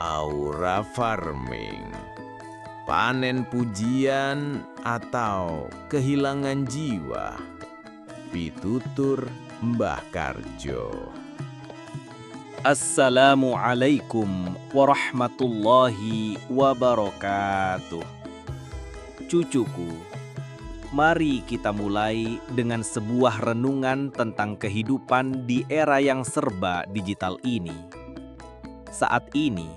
Aura farming, panen pujian atau kehilangan jiwa. Pitutur Mbah Karjo. Assalamualaikum warahmatullahi wabarakatuh. Cucuku, mari kita mulai dengan sebuah renungan tentang kehidupan di era yang serba digital ini. Saat ini,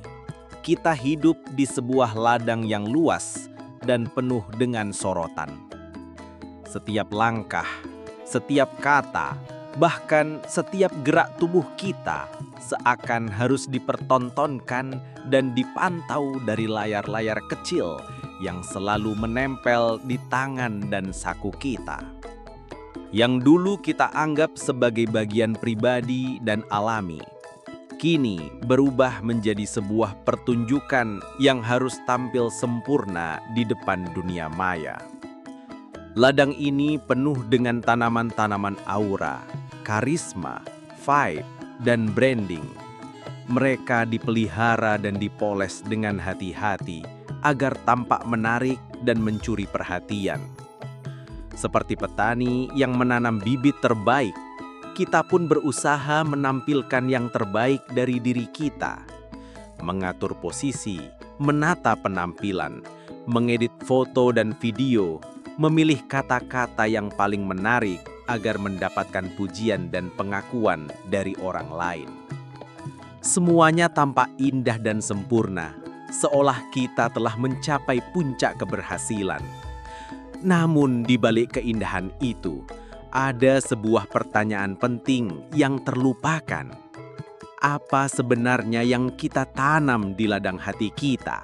kita hidup di sebuah ladang yang luas dan penuh dengan sorotan. Setiap langkah, setiap kata, bahkan setiap gerak tubuh kita seakan harus dipertontonkan dan dipantau dari layar-layar kecil yang selalu menempel di tangan dan saku kita. Yang dulu kita anggap sebagai bagian pribadi dan alami, kini berubah menjadi sebuah pertunjukan yang harus tampil sempurna di depan dunia maya. Ladang ini penuh dengan tanaman-tanaman aura, karisma, vibe, dan branding. Mereka dipelihara dan dipoles dengan hati-hati agar tampak menarik dan mencuri perhatian. Seperti petani yang menanam bibit terbaik, kita pun berusaha menampilkan yang terbaik dari diri kita. Mengatur posisi, menata penampilan, mengedit foto dan video, memilih kata-kata yang paling menarik agar mendapatkan pujian dan pengakuan dari orang lain. Semuanya tampak indah dan sempurna, seolah kita telah mencapai puncak keberhasilan. Namun di balik keindahan itu, ada sebuah pertanyaan penting yang terlupakan. Apa sebenarnya yang kita tanam di ladang hati kita?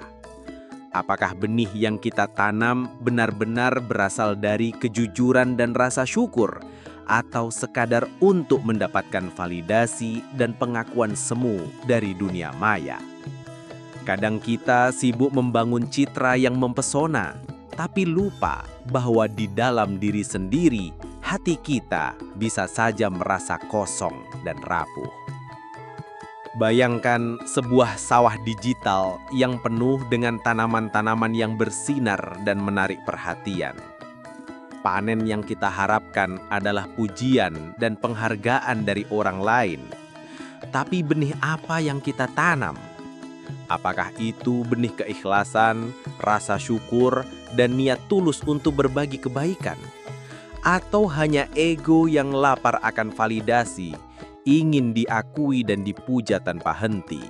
Apakah benih yang kita tanam benar-benar berasal dari kejujuran dan rasa syukur, atau sekadar untuk mendapatkan validasi dan pengakuan semu dari dunia maya? Kadang kita sibuk membangun citra yang mempesona, tapi lupa bahwa di dalam diri sendiri, hati kita bisa saja merasa kosong dan rapuh. Bayangkan sebuah sawah digital yang penuh dengan tanaman-tanaman yang bersinar dan menarik perhatian. Panen yang kita harapkan adalah pujian dan penghargaan dari orang lain. Tapi benih apa yang kita tanam? Apakah itu benih keikhlasan, rasa syukur, dan niat tulus untuk berbagi kebaikan? Atau hanya ego yang lapar akan validasi, ingin diakui dan dipuja tanpa henti?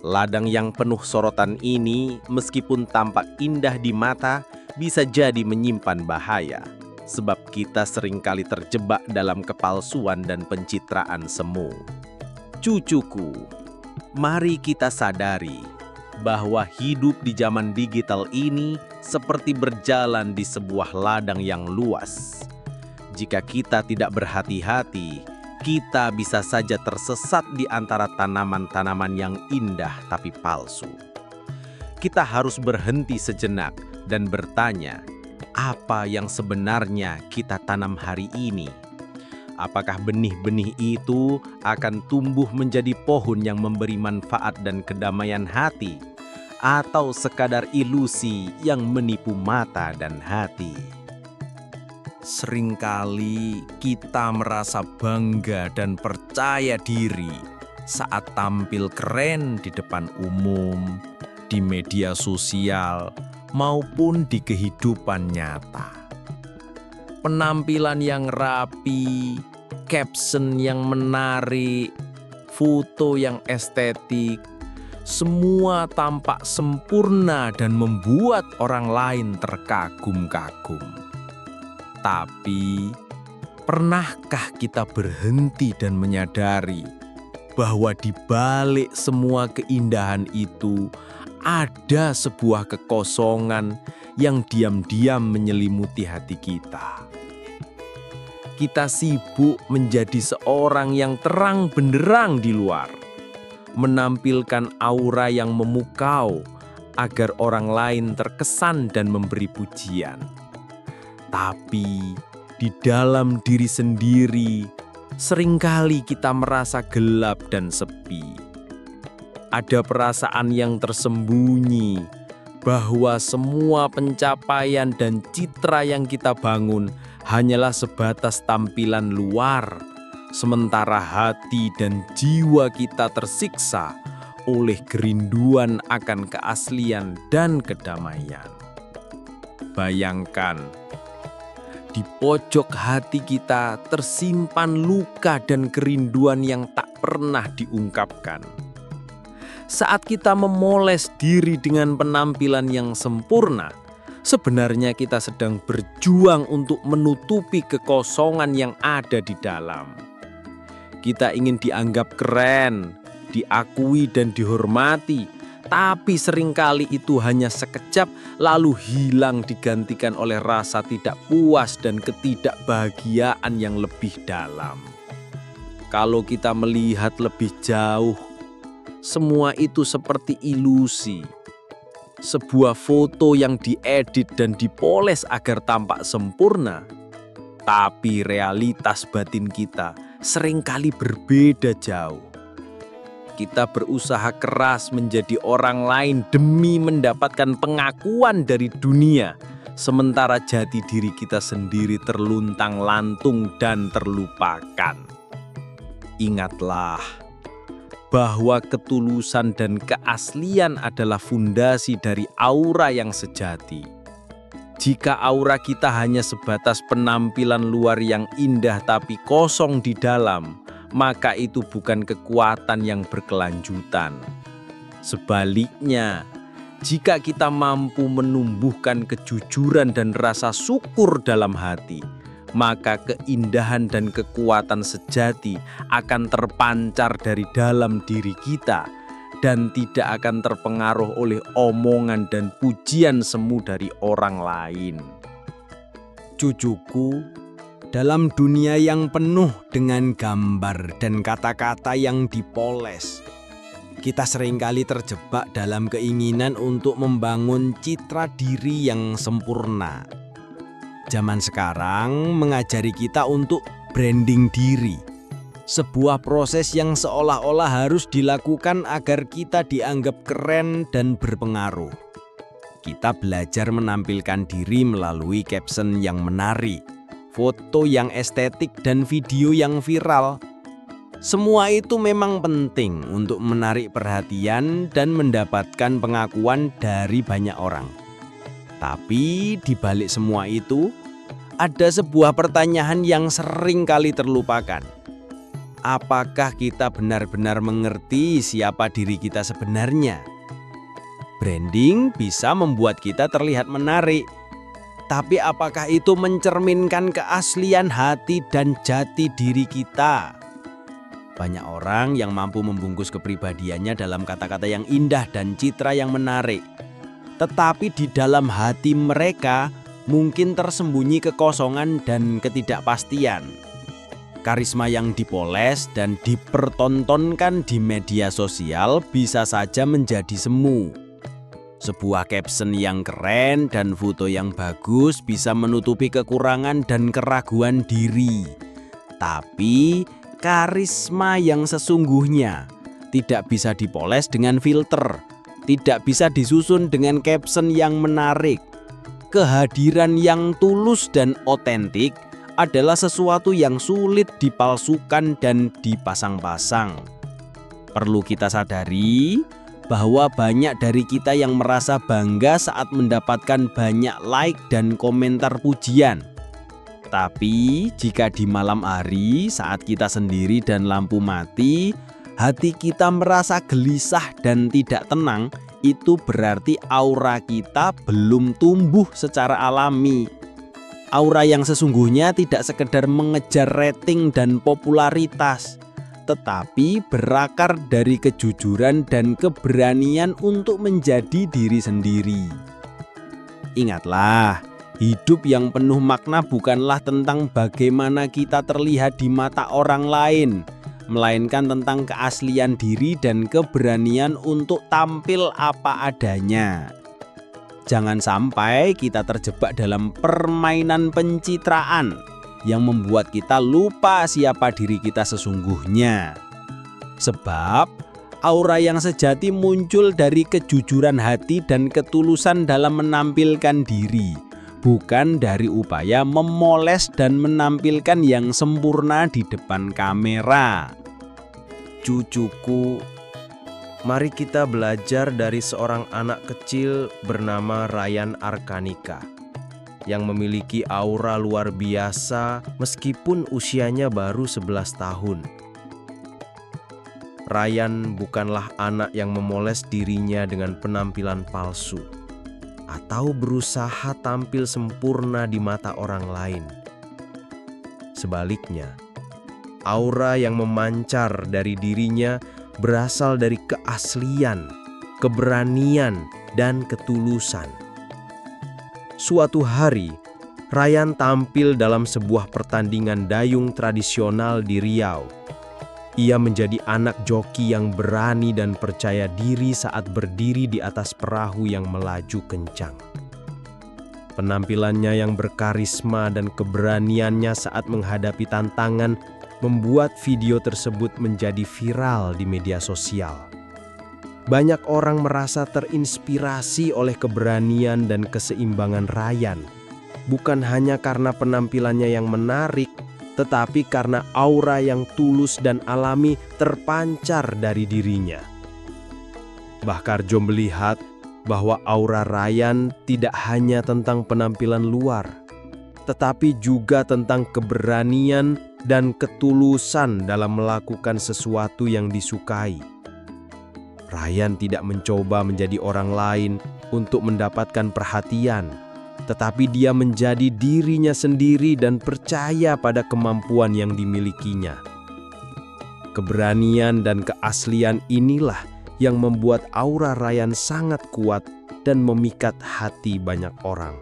Ladang yang penuh sorotan ini, meskipun tampak indah di mata, bisa jadi menyimpan bahaya, sebab kita seringkali terjebak dalam kepalsuan dan pencitraan semu. Cucuku, mari kita sadari bahwa hidup di zaman digital ini seperti berjalan di sebuah ladang yang luas. Jika kita tidak berhati-hati, kita bisa saja tersesat di antara tanaman-tanaman yang indah tapi palsu. Kita harus berhenti sejenak dan bertanya, apa yang sebenarnya kita tanam hari ini? Apakah benih-benih itu akan tumbuh menjadi pohon yang memberi manfaat dan kedamaian hati, atau sekadar ilusi yang menipu mata dan hati? Seringkali kita merasa bangga dan percaya diri saat tampil keren di depan umum, di media sosial, maupun di kehidupan nyata. Penampilan yang rapi, caption yang menarik, foto yang estetik, semua tampak sempurna dan membuat orang lain terkagum-kagum. Tapi, pernahkah kita berhenti dan menyadari bahwa di balik semua keindahan itu ada sebuah kekosongan yang diam-diam menyelimuti hati kita? Kita sibuk menjadi seorang yang terang benderang di luar, menampilkan aura yang memukau agar orang lain terkesan dan memberi pujian. Tapi di dalam diri sendiri, seringkali kita merasa gelap dan sepi. Ada perasaan yang tersembunyi bahwa semua pencapaian dan citra yang kita bangun hanyalah sebatas tampilan luar, sementara hati dan jiwa kita tersiksa oleh kerinduan akan keaslian dan kedamaian. Bayangkan, di pojok hati kita tersimpan luka dan kerinduan yang tak pernah diungkapkan. Saat kita memoles diri dengan penampilan yang sempurna, sebenarnya kita sedang berjuang untuk menutupi kekosongan yang ada di dalam. Kita ingin dianggap keren, diakui dan dihormati, tapi seringkali itu hanya sekejap lalu hilang digantikan oleh rasa tidak puas dan ketidakbahagiaan yang lebih dalam. Kalau kita melihat lebih jauh, semua itu seperti ilusi. Sebuah foto yang diedit dan dipoles agar tampak sempurna, tapi realitas batin kita seringkali berbeda jauh. Kita berusaha keras menjadi orang lain demi mendapatkan pengakuan dari dunia, sementara jati diri kita sendiri terluntang-lantung dan terlupakan. Ingatlah bahwa ketulusan dan keaslian adalah fondasi dari aura yang sejati. Jika aura kita hanya sebatas penampilan luar yang indah tapi kosong di dalam, maka itu bukan kekuatan yang berkelanjutan. Sebaliknya, jika kita mampu menumbuhkan kejujuran dan rasa syukur dalam hati, maka keindahan dan kekuatan sejati akan terpancar dari dalam diri kita dan tidak akan terpengaruh oleh omongan dan pujian semu dari orang lain. Cucuku, dalam dunia yang penuh dengan gambar dan kata-kata yang dipoles, kita seringkali terjebak dalam keinginan untuk membangun citra diri yang sempurna. Zaman sekarang mengajari kita untuk branding diri, sebuah proses yang seolah-olah harus dilakukan agar kita dianggap keren dan berpengaruh. Kita belajar menampilkan diri melalui caption yang menarik, foto yang estetik, dan video yang viral. Semua itu memang penting untuk menarik perhatian dan mendapatkan pengakuan dari banyak orang. Tapi di balik semua itu, ada sebuah pertanyaan yang sering kali terlupakan. Apakah kita benar-benar mengerti siapa diri kita sebenarnya? Branding bisa membuat kita terlihat menarik, tapi apakah itu mencerminkan keaslian hati dan jati diri kita? Banyak orang yang mampu membungkus kepribadiannya dalam kata-kata yang indah dan citra yang menarik. Tetapi di dalam hati mereka mungkin tersembunyi kekosongan dan ketidakpastian. Karisma yang dipoles dan dipertontonkan di media sosial bisa saja menjadi semu. Sebuah caption yang keren dan foto yang bagus bisa menutupi kekurangan dan keraguan diri. Tapi karisma yang sesungguhnya tidak bisa dipoles dengan filter, tidak bisa disusun dengan caption yang menarik. Kehadiran yang tulus dan otentik adalah sesuatu yang sulit dipalsukan dan dipasang-pasang. Perlu kita sadari bahwa banyak dari kita yang merasa bangga saat mendapatkan banyak like dan komentar pujian. Tapi jika di malam hari saat kita sendiri dan lampu mati, hati kita merasa gelisah dan tidak tenang, itu berarti aura kita belum tumbuh secara alami. Aura yang sesungguhnya tidak sekedar mengejar rating dan popularitas, tetapi berakar dari kejujuran dan keberanian untuk menjadi diri sendiri. Ingatlah, hidup yang penuh makna bukanlah tentang bagaimana kita terlihat di mata orang lain, melainkan tentang keaslian diri dan keberanian untuk tampil apa adanya. Jangan sampai kita terjebak dalam permainan pencitraan yang membuat kita lupa siapa diri kita sesungguhnya. Sebab Aura yang sejati muncul dari kejujuran hati dan ketulusan dalam menampilkan diri, bukan dari upaya memoles dan menampilkan yang sempurna di depan kamera. Cucuku, mari kita belajar dari seorang anak kecil bernama Ryan Arkanika yang memiliki aura luar biasa meskipun usianya baru 11 tahun. Ryan bukanlah anak yang memoles dirinya dengan penampilan palsu atau berusaha tampil sempurna di mata orang lain. Sebaliknya, aura yang memancar dari dirinya berasal dari keaslian, keberanian, dan ketulusan. Suatu hari, Ryan tampil dalam sebuah pertandingan dayung tradisional di Riau. Ia menjadi anak joki yang berani dan percaya diri saat berdiri di atas perahu yang melaju kencang. Penampilannya yang berkarisma dan keberaniannya saat menghadapi tantangan membuat video tersebut menjadi viral di media sosial. Banyak orang merasa terinspirasi oleh keberanian dan keseimbangan Ryan, bukan hanya karena penampilannya yang menarik, tetapi karena aura yang tulus dan alami terpancar dari dirinya. Mbah Karjo melihat bahwa aura Ryan tidak hanya tentang penampilan luar, tetapi juga tentang keberanian dan ketulusan dalam melakukan sesuatu yang disukai. Ryan tidak mencoba menjadi orang lain untuk mendapatkan perhatian, tetapi dia menjadi dirinya sendiri dan percaya pada kemampuan yang dimilikinya. Keberanian dan keaslian inilah yang membuat aura Ryan sangat kuat dan memikat hati banyak orang.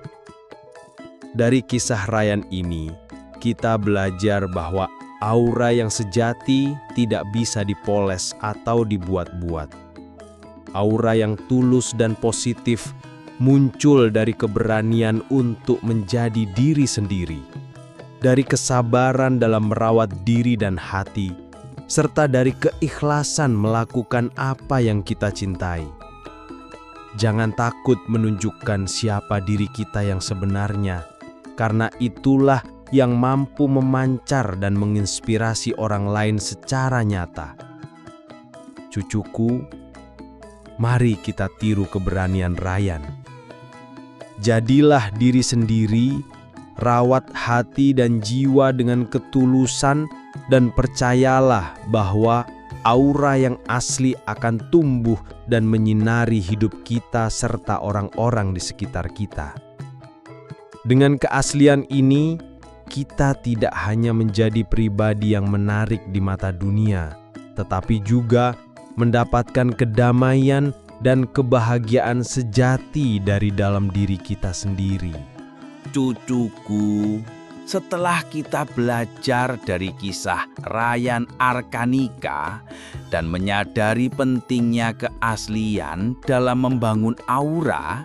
Dari kisah Ryan ini, kita belajar bahwa aura yang sejati tidak bisa dipoles atau dibuat-buat. Aura yang tulus dan positif muncul dari keberanian untuk menjadi diri sendiri, dari kesabaran dalam merawat diri dan hati, serta dari keikhlasan melakukan apa yang kita cintai. Jangan takut menunjukkan siapa diri kita yang sebenarnya, karena itulah yang mampu memancar dan menginspirasi orang lain secara nyata. Cucuku, mari kita tiru keberanian Ryan. Jadilah diri sendiri, rawat hati dan jiwa dengan ketulusan, dan percayalah bahwa aura yang asli akan tumbuh dan menyinari hidup kita serta orang-orang di sekitar kita. Dengan keaslian ini, kita tidak hanya menjadi pribadi yang menarik di mata dunia, tetapi juga mendapatkan kedamaian dan kebahagiaan sejati dari dalam diri kita sendiri. Cucuku, setelah kita belajar dari kisah Ryan Arkanika dan menyadari pentingnya keaslian dalam membangun aura,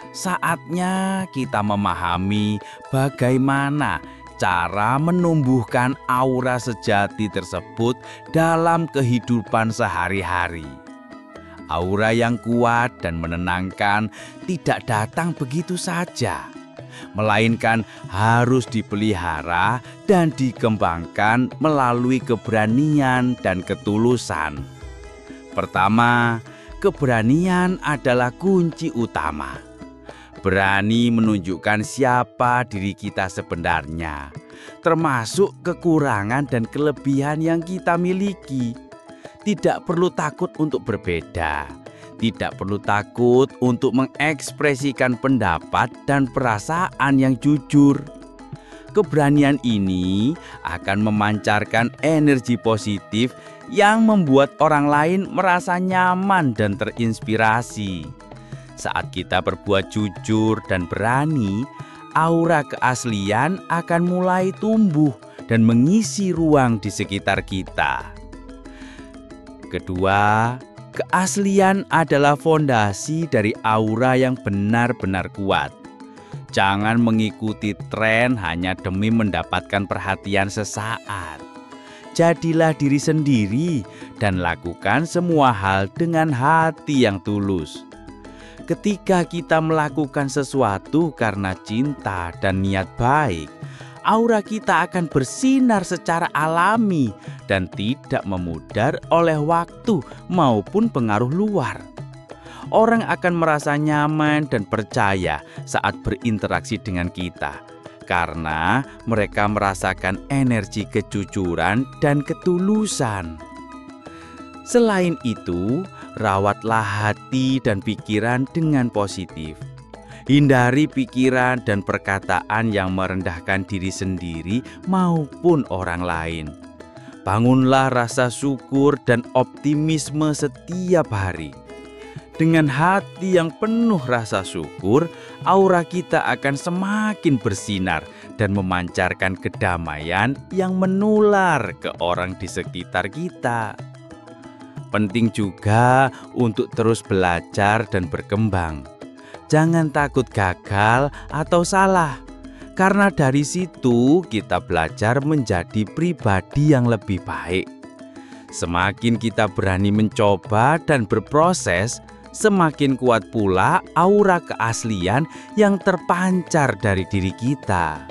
saatnya kita memahami bagaimana cara menumbuhkan aura sejati tersebut dalam kehidupan sehari-hari. Aura yang kuat dan menenangkan tidak datang begitu saja, melainkan harus dipelihara dan dikembangkan melalui keberanian dan ketulusan. Pertama, keberanian adalah kunci utama. Berani menunjukkan siapa diri kita sebenarnya, termasuk kekurangan dan kelebihan yang kita miliki. Tidak perlu takut untuk berbeda, tidak perlu takut untuk mengekspresikan pendapat dan perasaan yang jujur. Keberanian ini akan memancarkan energi positif yang membuat orang lain merasa nyaman dan terinspirasi. Saat kita berbuat jujur dan berani, aura keaslian akan mulai tumbuh dan mengisi ruang di sekitar kita. Kedua, keaslian adalah fondasi dari aura yang benar-benar kuat. Jangan mengikuti tren hanya demi mendapatkan perhatian sesaat. jadilah diri sendiri dan lakukan semua hal dengan hati yang tulus. Ketika kita melakukan sesuatu karena cinta dan niat baik, aura kita akan bersinar secara alami dan tidak memudar oleh waktu maupun pengaruh luar. Orang akan merasa nyaman dan percaya saat berinteraksi dengan kita, karena mereka merasakan energi kejujuran dan ketulusan. Selain itu, rawatlah hati dan pikiran dengan positif. Hindari pikiran dan perkataan yang merendahkan diri sendiri maupun orang lain. Bangunlah rasa syukur dan optimisme setiap hari. Dengan hati yang penuh rasa syukur, aura kita akan semakin bersinar dan memancarkan kedamaian yang menular ke orang di sekitar kita. Penting juga untuk terus belajar dan berkembang. Jangan takut gagal atau salah, karena dari situ kita belajar menjadi pribadi yang lebih baik. Semakin kita berani mencoba dan berproses, semakin kuat pula aura keaslian yang terpancar dari diri kita.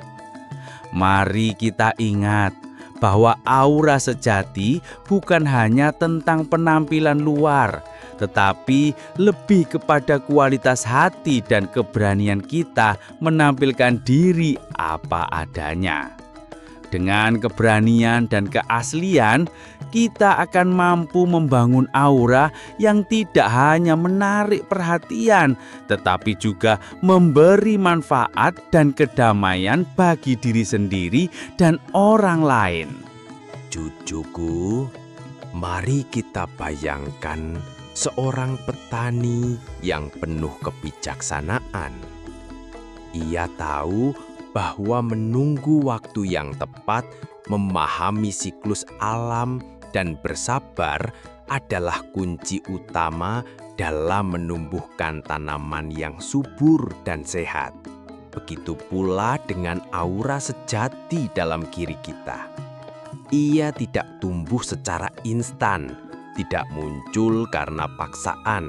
Mari kita ingat bahwa aura sejati bukan hanya tentang penampilan luar, tetapi lebih kepada kualitas hati dan keberanian kita menampilkan diri apa adanya. Dengan keberanian dan keaslian, kita akan mampu membangun aura yang tidak hanya menarik perhatian, tetapi juga memberi manfaat dan kedamaian bagi diri sendiri dan orang lain. Cucuku, mari kita bayangkan seorang petani yang penuh kebijaksanaan. Ia tahu bahwa menunggu waktu yang tepat, memahami siklus alam, dan bersabar adalah kunci utama dalam menumbuhkan tanaman yang subur dan sehat. Begitu pula dengan aura sejati dalam diri kita. Ia tidak tumbuh secara instan, tidak muncul karena paksaan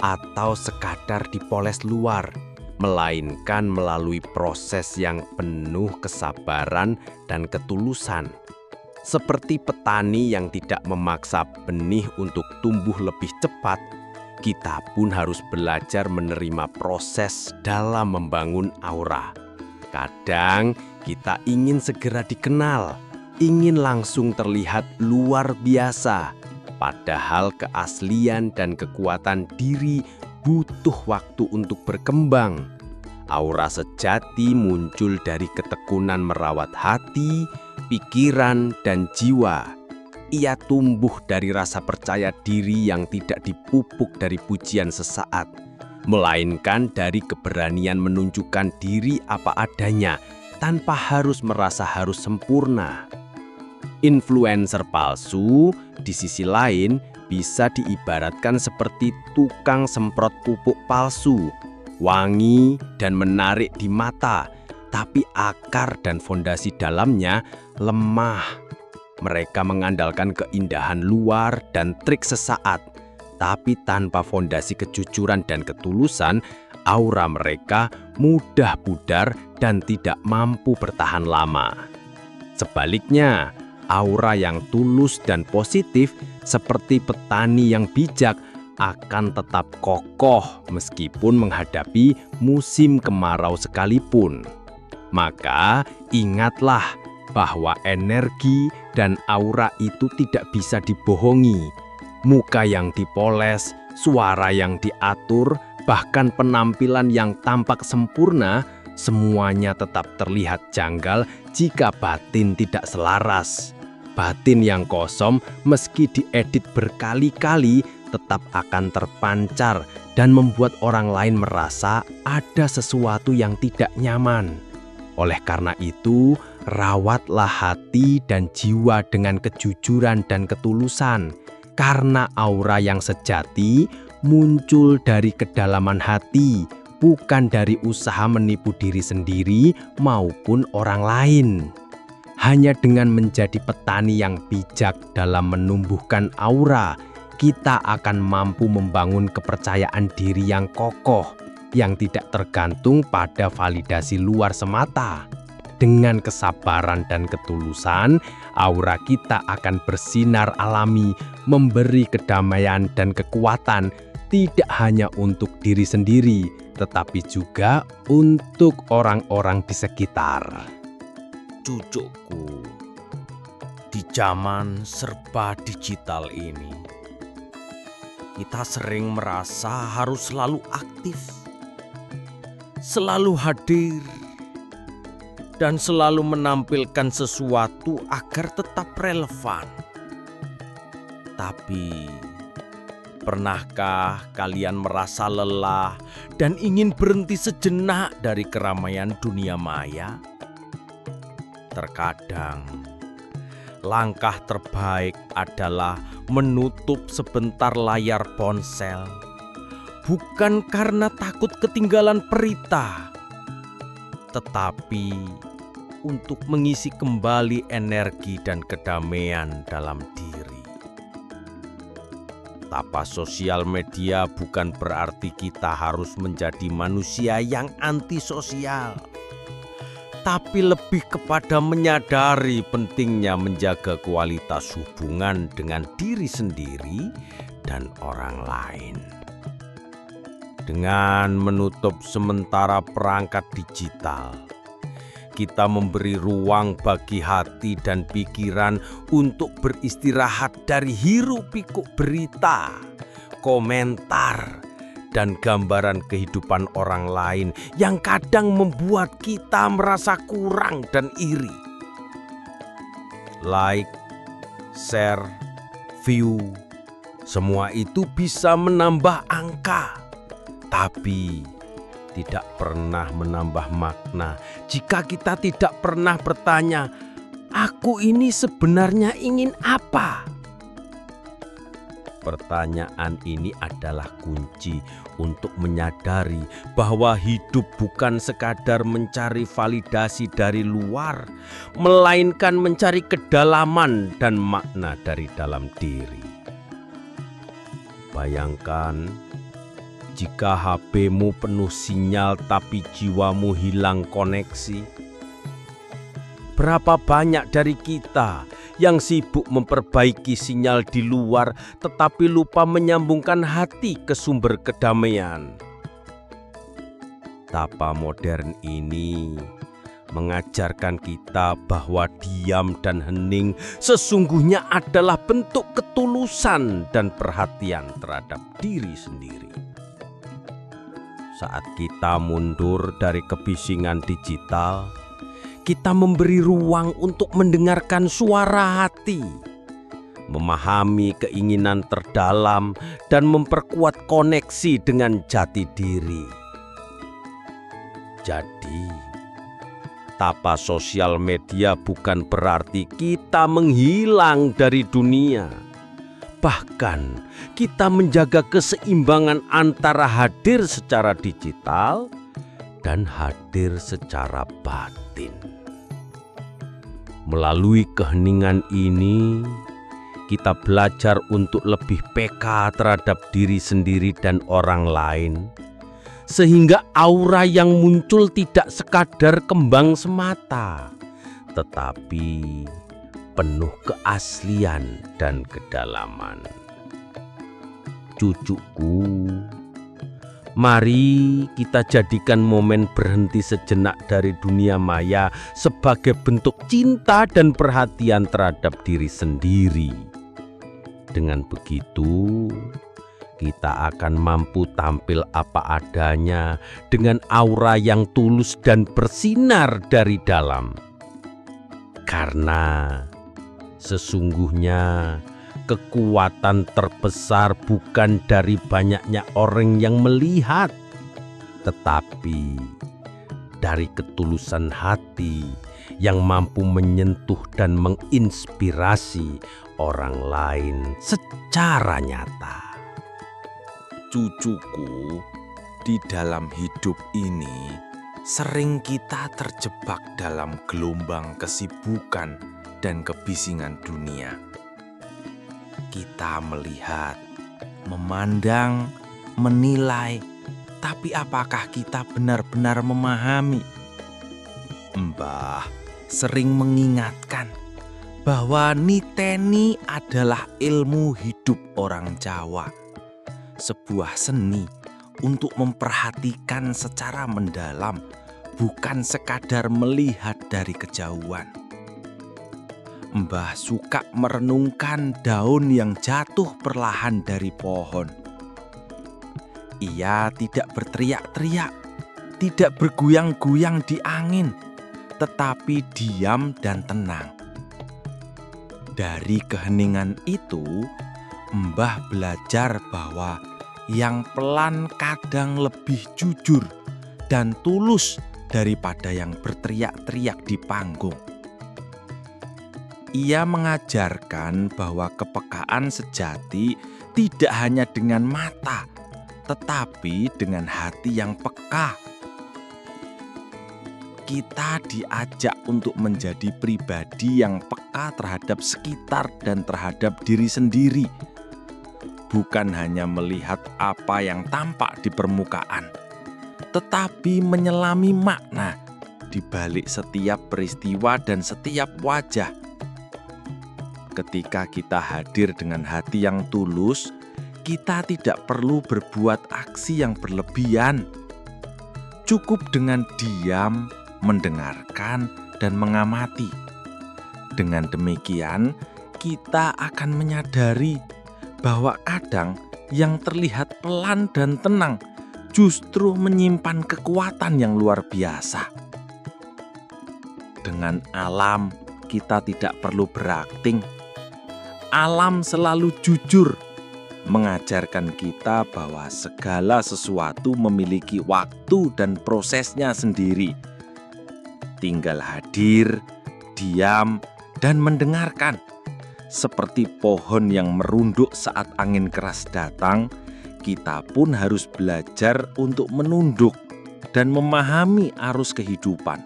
atau sekadar dipoles luar, melainkan melalui proses yang penuh kesabaran dan ketulusan. Seperti petani yang tidak memaksa benih untuk tumbuh lebih cepat, kita pun harus belajar menerima proses dalam membangun aura. Kadang kita ingin segera dikenal, ingin langsung terlihat luar biasa, padahal keaslian dan kekuatan diri butuh waktu untuk berkembang. Aura sejati muncul dari ketekunan merawat hati, pikiran, dan jiwa. Ia tumbuh dari rasa percaya diri yang tidak dipupuk dari pujian sesaat, melainkan dari keberanian menunjukkan diri apa adanya tanpa harus merasa harus sempurna. Influencer palsu, di sisi lain, bisa diibaratkan seperti tukang semprot pupuk palsu, wangi dan menarik di mata, tapi akar dan fondasi dalamnya lemah. Mereka mengandalkan keindahan luar dan trik sesaat, tapi tanpa fondasi kejujuran dan ketulusan, aura mereka mudah pudar dan tidak mampu bertahan lama. Sebaliknya, aura yang tulus dan positif seperti petani yang bijak akan tetap kokoh meskipun menghadapi musim kemarau sekalipun. Maka ingatlah bahwa energi dan aura itu tidak bisa dibohongi. Muka yang dipoles, suara yang diatur, bahkan penampilan yang tampak sempurna, semuanya tetap terlihat janggal jika batin tidak selaras. Batin yang kosong meski diedit berkali-kali tetap akan terpancar dan membuat orang lain merasa ada sesuatu yang tidak nyaman. Oleh karena itu, rawatlah hati dan jiwa dengan kejujuran dan ketulusan, karena aura yang sejati muncul dari kedalaman hati, bukan dari usaha menipu diri sendiri maupun orang lain. Hanya dengan menjadi petani yang bijak dalam menumbuhkan aura, kita akan mampu membangun kepercayaan diri yang kokoh, yang tidak tergantung pada validasi luar semata. Dengan kesabaran dan ketulusan, aura kita akan bersinar alami, memberi kedamaian dan kekuatan, tidak hanya untuk diri sendiri, tetapi juga untuk orang-orang di sekitar. Cucuku, di zaman serba digital ini, kita sering merasa harus selalu aktif, selalu hadir, dan selalu menampilkan sesuatu agar tetap relevan. Tapi, pernahkah kalian merasa lelah dan ingin berhenti sejenak dari keramaian dunia maya? Terkadang, langkah terbaik adalah menutup sebentar layar ponsel, bukan karena takut ketinggalan berita, tetapi untuk mengisi kembali energi dan kedamaian dalam diri. Tapa sosial media bukan berarti kita harus menjadi manusia yang antisosial, tapi lebih kepada menyadari pentingnya menjaga kualitas hubungan dengan diri sendiri dan orang lain. Dengan menutup sementara perangkat digital, kita memberi ruang bagi hati dan pikiran untuk beristirahat dari hiruk-pikuk berita, komentar, dan gambaran kehidupan orang lain yang kadang membuat kita merasa kurang dan iri. Like, share, view, semua itu bisa menambah angka, tapi tidak pernah menambah makna jika kita tidak pernah bertanya, "Aku ini sebenarnya ingin apa?" Pertanyaan ini adalah kunci untuk menyadari bahwa hidup bukan sekadar mencari validasi dari luar, melainkan mencari kedalaman dan makna dari dalam diri. Bayangkan jika HP-mu penuh sinyal tapi jiwamu hilang koneksi. Berapa banyak dari kita yang sibuk memperbaiki sinyal di luar tetapi lupa menyambungkan hati ke sumber kedamaian. Tapa modern ini mengajarkan kita bahwa diam dan hening sesungguhnya adalah bentuk ketulusan dan perhatian terhadap diri sendiri. Saat kita mundur dari kebisingan digital, kita memberi ruang untuk mendengarkan suara hati, memahami keinginan terdalam, dan memperkuat koneksi dengan jati diri. Jadi, tapa sosial media bukan berarti kita menghilang dari dunia. Bahkan, kita menjaga keseimbangan antara hadir secara digital dan hadir secara batin. Melalui keheningan ini, kita belajar untuk lebih peka terhadap diri sendiri dan orang lain, sehingga aura yang muncul tidak sekadar kembang semata, tetapi penuh keaslian dan kedalaman. Cucuku, mari kita jadikan momen berhenti sejenak dari dunia maya sebagai bentuk cinta dan perhatian terhadap diri sendiri. Dengan begitu, kita akan mampu tampil apa adanya dengan aura yang tulus dan bersinar dari dalam. Karena sesungguhnya kekuatan terbesar bukan dari banyaknya orang yang melihat, tetapi dari ketulusan hati yang mampu menyentuh dan menginspirasi orang lain secara nyata. Cucuku, di dalam hidup ini Sering kita terjebak dalam gelombang kesibukan dan kebisingan dunia. Kita melihat, memandang, menilai, tapi apakah kita benar-benar memahami? Mbah sering mengingatkan bahwa niteni adalah ilmu hidup orang Jawa, sebuah seni untuk memperhatikan secara mendalam, bukan sekadar melihat dari kejauhan. Mbah suka merenungkan daun yang jatuh perlahan dari pohon. Ia tidak berteriak-teriak, tidak bergoyang-goyang di angin, tetapi diam dan tenang. Dari keheningan itu, Mbah belajar bahwa yang pelan kadang lebih jujur dan tulus daripada yang berteriak-teriak di panggung. Ia mengajarkan bahwa kepekaan sejati tidak hanya dengan mata, tetapi dengan hati yang peka. Kita diajak untuk menjadi pribadi yang peka terhadap sekitar dan terhadap diri sendiri. Bukan hanya melihat apa yang tampak di permukaan, tetapi menyelami makna di balik setiap peristiwa dan setiap wajah. Ketika kita hadir dengan hati yang tulus, kita tidak perlu berbuat aksi yang berlebihan. Cukup dengan diam, mendengarkan, dan mengamati. Dengan demikian, kita akan menyadari bahwa kadang yang terlihat pelan dan tenang justru menyimpan kekuatan yang luar biasa. Dengan alam, kita tidak perlu berakting. Alam selalu jujur, mengajarkan kita bahwa segala sesuatu memiliki waktu dan prosesnya sendiri. Tinggal hadir, diam, dan mendengarkan. Seperti pohon yang merunduk saat angin keras datang, kita pun harus belajar untuk menunduk dan memahami arus kehidupan.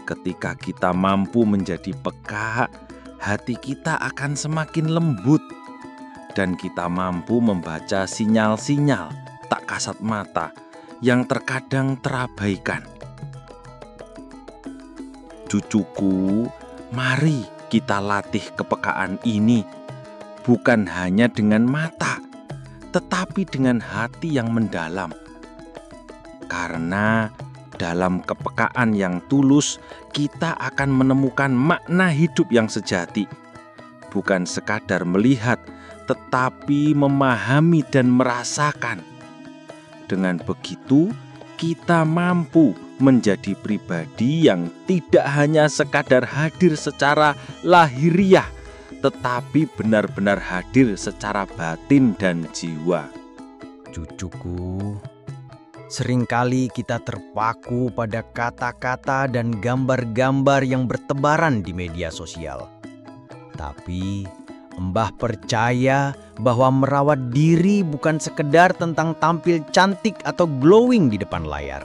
Ketika kita mampu menjadi peka, hati kita akan semakin lembut dan kita mampu membaca sinyal-sinyal tak kasat mata yang terkadang terabaikan. Cucuku, mari kita latih kepekaan ini bukan hanya dengan mata, tetapi dengan hati yang mendalam. Karena dalam kepekaan yang tulus, kita akan menemukan makna hidup yang sejati. Bukan sekadar melihat, tetapi memahami dan merasakan. Dengan begitu, kita mampu menjadi pribadi yang tidak hanya sekadar hadir secara lahiriah, tetapi benar-benar hadir secara batin dan jiwa. Cucuku, seringkali kita terpaku pada kata-kata dan gambar-gambar yang bertebaran di media sosial. Tapi Mbah percaya bahwa merawat diri bukan sekedar tentang tampil cantik atau glowing di depan layar,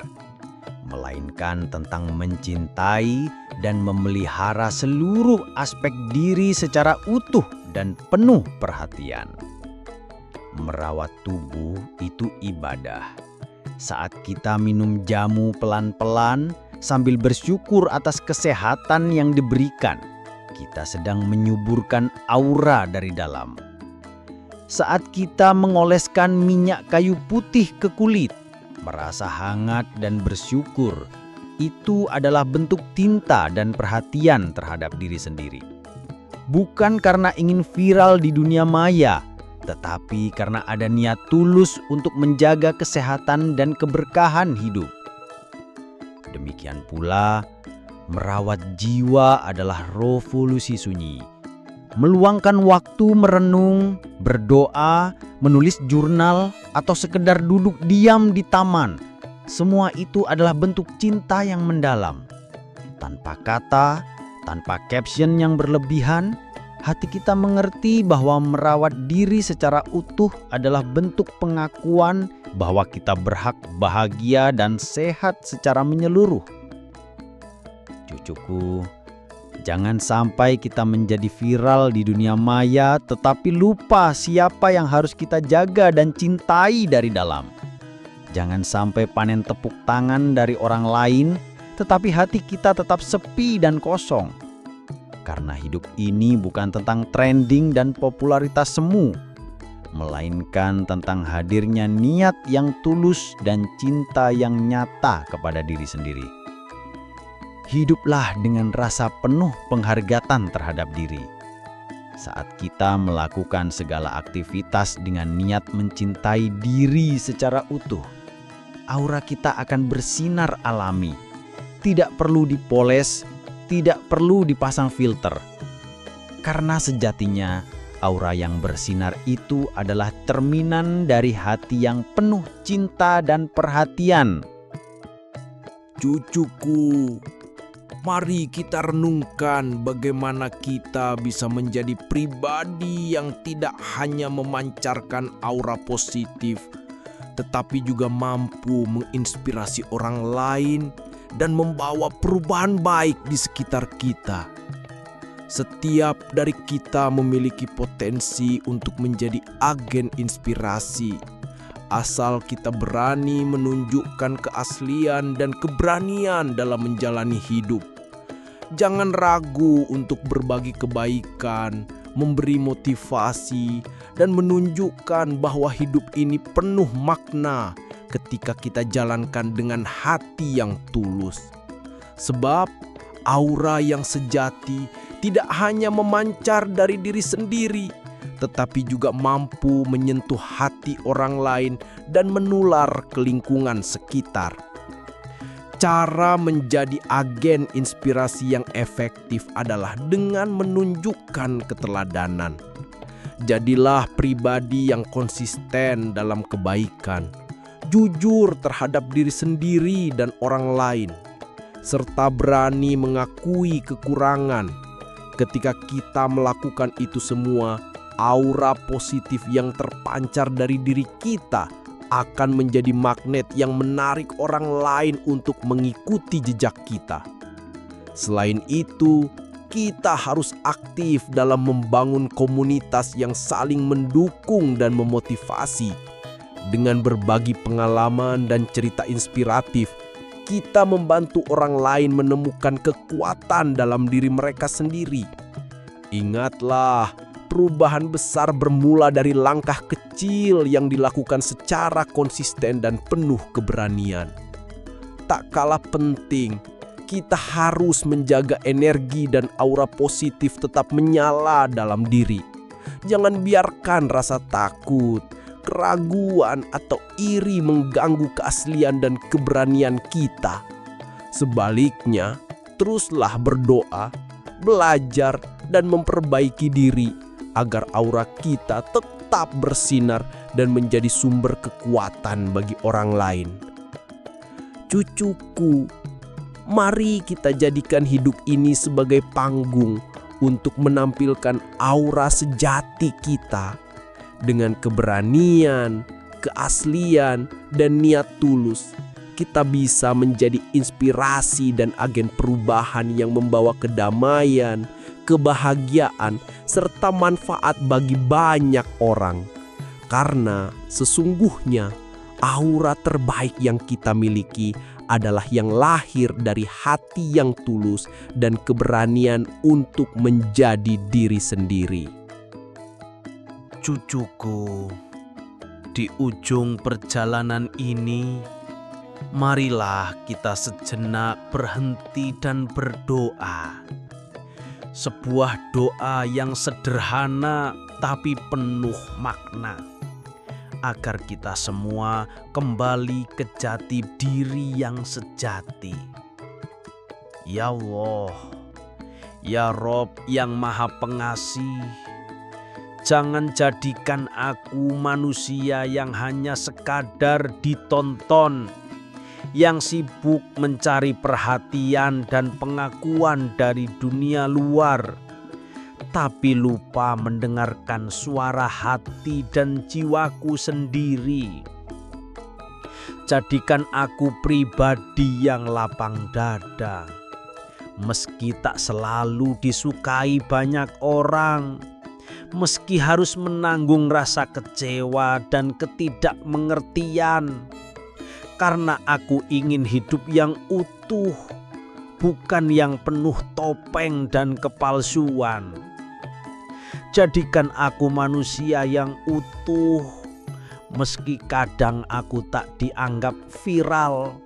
melainkan tentang mencintai dan memelihara seluruh aspek diri secara utuh dan penuh perhatian. Merawat tubuh itu ibadah. Saat kita minum jamu pelan-pelan sambil bersyukur atas kesehatan yang diberikan, kita sedang menyuburkan aura dari dalam. Saat kita mengoleskan minyak kayu putih ke kulit, merasa hangat dan bersyukur, itu adalah bentuk cinta dan perhatian terhadap diri sendiri. Bukan karena ingin viral di dunia maya, tetapi karena ada niat tulus untuk menjaga kesehatan dan keberkahan hidup. Demikian pula, merawat jiwa adalah revolusi sunyi. Meluangkan waktu merenung, berdoa, menulis jurnal, atau sekedar duduk diam di taman. Semua itu adalah bentuk cinta yang mendalam. Tanpa kata, tanpa caption yang berlebihan, hati kita mengerti bahwa merawat diri secara utuh adalah bentuk pengakuan bahwa kita berhak bahagia dan sehat secara menyeluruh. Cucuku, jangan sampai kita menjadi viral di dunia maya tetapi lupa siapa yang harus kita jaga dan cintai dari dalam. Jangan sampai panen tepuk tangan dari orang lain tetapi hati kita tetap sepi dan kosong. Karena hidup ini bukan tentang trending dan popularitas semu, melainkan tentang hadirnya niat yang tulus dan cinta yang nyata kepada diri sendiri. Hiduplah dengan rasa penuh penghargaan terhadap diri. Saat kita melakukan segala aktivitas dengan niat mencintai diri secara utuh, aura kita akan bersinar alami, tidak perlu dipoles, tidak perlu dipasang filter. Karena sejatinya aura yang bersinar itu adalah cerminan dari hati yang penuh cinta dan perhatian. Cucuku, mari kita renungkan bagaimana kita bisa menjadi pribadi yang tidak hanya memancarkan aura positif, tetapi juga mampu menginspirasi orang lain dan membawa perubahan baik di sekitar kita. Setiap dari kita memiliki potensi untuk menjadi agen inspirasi, asal kita berani menunjukkan keaslian dan keberanian dalam menjalani hidup. Jangan ragu untuk berbagi kebaikan, memberi motivasi, dan menunjukkan bahwa hidup ini penuh makna ketika kita jalankan dengan hati yang tulus. Sebab aura yang sejati tidak hanya memancar dari diri sendiri, tetapi juga mampu menyentuh hati orang lain dan menular ke lingkungan sekitar. Cara menjadi agen inspirasi yang efektif adalah dengan menunjukkan keteladanan. Jadilah pribadi yang konsisten dalam kebaikan, jujur terhadap diri sendiri dan orang lain, serta berani mengakui kekurangan. Ketika kita melakukan itu semua, aura positif yang terpancar dari diri kita akan menjadi magnet yang menarik orang lain untuk mengikuti jejak kita. Selain itu, kita harus aktif dalam membangun komunitas yang saling mendukung dan memotivasi. Dengan berbagi pengalaman dan cerita inspiratif, kita membantu orang lain menemukan kekuatan dalam diri mereka sendiri. Ingatlah, perubahan besar bermula dari langkah kecil yang dilakukan secara konsisten dan penuh keberanian. Tak kalah penting, kita harus menjaga energi dan aura positif tetap menyala dalam diri. Jangan biarkan rasa takut, keraguan, atau iri mengganggu keaslian dan keberanian kita. Sebaliknya, teruslah berdoa, belajar, dan memperbaiki diri agar aura kita tetap bersinar dan menjadi sumber kekuatan bagi orang lain. Cucuku, mari kita jadikan hidup ini sebagai panggung untuk menampilkan aura sejati kita. Dengan keberanian, keaslian, dan niat tulus, kita bisa menjadi inspirasi dan agen perubahan yang membawa kedamaian, kebahagiaan, serta manfaat bagi banyak orang. Karena sesungguhnya aura terbaik yang kita miliki adalah yang lahir dari hati yang tulus dan keberanian untuk menjadi diri sendiri. Cucuku, di ujung perjalanan ini, marilah kita sejenak berhenti dan berdoa. Sebuah doa yang sederhana tapi penuh makna, agar kita semua kembali ke jati diri yang sejati. Ya Allah, ya Rob yang Maha Pengasih, jangan jadikan aku manusia yang hanya sekadar ditonton, yang sibuk mencari perhatian dan pengakuan dari dunia luar, tapi lupa mendengarkan suara hati dan jiwaku sendiri. Jadikan aku pribadi yang lapang dada, meski tak selalu disukai banyak orang, meski harus menanggung rasa kecewa dan ketidakmengertian, karena aku ingin hidup yang utuh, bukan yang penuh topeng dan kepalsuan. Jadikan aku manusia yang utuh, meski kadang aku tak dianggap viral,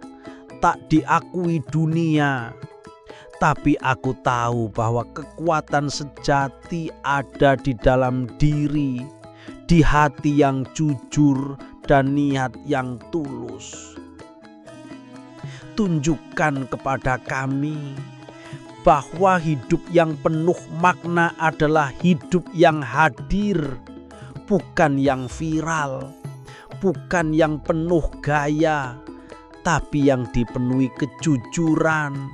tak diakui dunia. Tapi aku tahu bahwa kekuatan sejati ada di dalam diri, di hati yang jujur dan niat yang tulus. Tunjukkan kepada kami bahwa hidup yang penuh makna adalah hidup yang hadir, bukan yang viral, bukan yang penuh gaya, tapi yang dipenuhi kejujuran,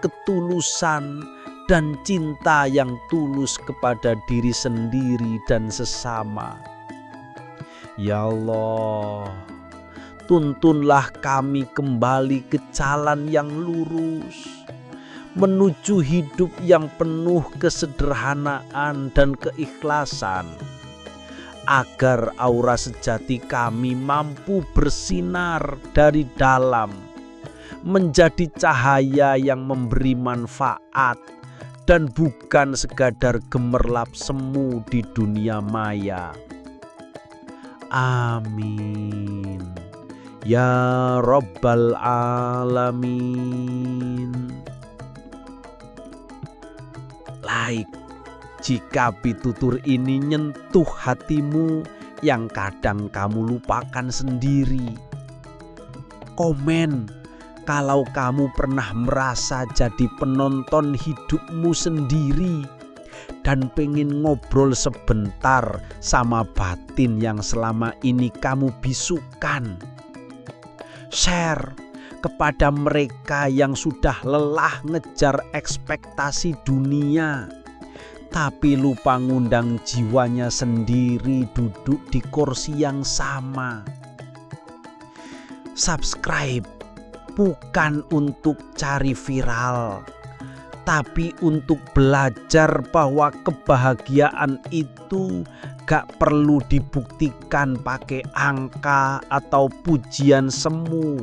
ketulusan, dan cinta yang tulus kepada diri sendiri dan sesama. Ya Allah, tuntunlah kami kembali ke jalan yang lurus, menuju hidup yang penuh kesederhanaan dan keikhlasan, agar aura sejati kami mampu bersinar dari dalam, menjadi cahaya yang memberi manfaat dan bukan sekadar gemerlap semu di dunia maya. Amin ya Rabbal Alamin. Like jika pitutur ini nyentuh hatimu yang kadang kamu lupakan sendiri. Komen kalau kamu pernah merasa jadi penonton hidupmu sendiri dan pengen ngobrol sebentar sama batin yang selama ini kamu bisukan. Share kepada mereka yang sudah lelah ngejar ekspektasi dunia, tapi lupa ngundang jiwanya sendiri duduk di kursi yang sama. Subscribe bukan untuk cari viral, tapi untuk belajar bahwa kebahagiaan itu gak perlu dibuktikan pakai angka atau pujian semu.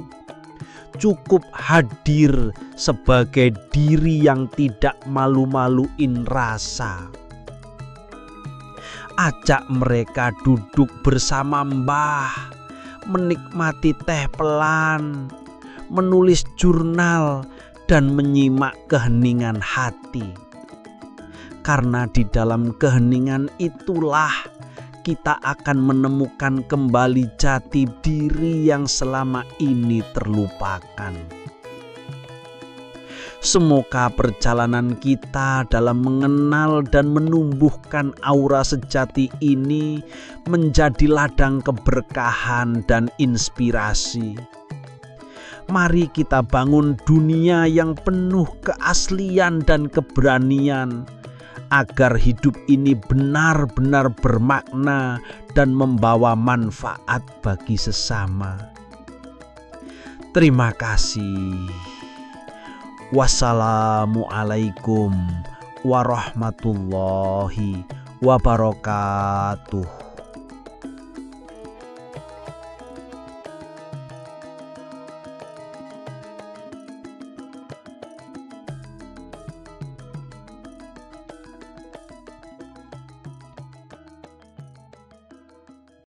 Cukup hadir sebagai diri yang tidak malu-maluin rasa. Ajak mereka duduk bersama Mbah, menikmati teh pelan, menulis jurnal, dan menyimak keheningan hati. Karena di dalam keheningan itulah kita akan menemukan kembali jati diri yang selama ini terlupakan. Semoga perjalanan kita dalam mengenal dan menumbuhkan aura sejati ini menjadi ladang keberkahan dan inspirasi. Mari kita bangun dunia yang penuh keaslian dan keberanian, agar hidup ini benar-benar bermakna dan membawa manfaat bagi sesama. Terima kasih. Wassalamualaikum warahmatullahi wabarakatuh.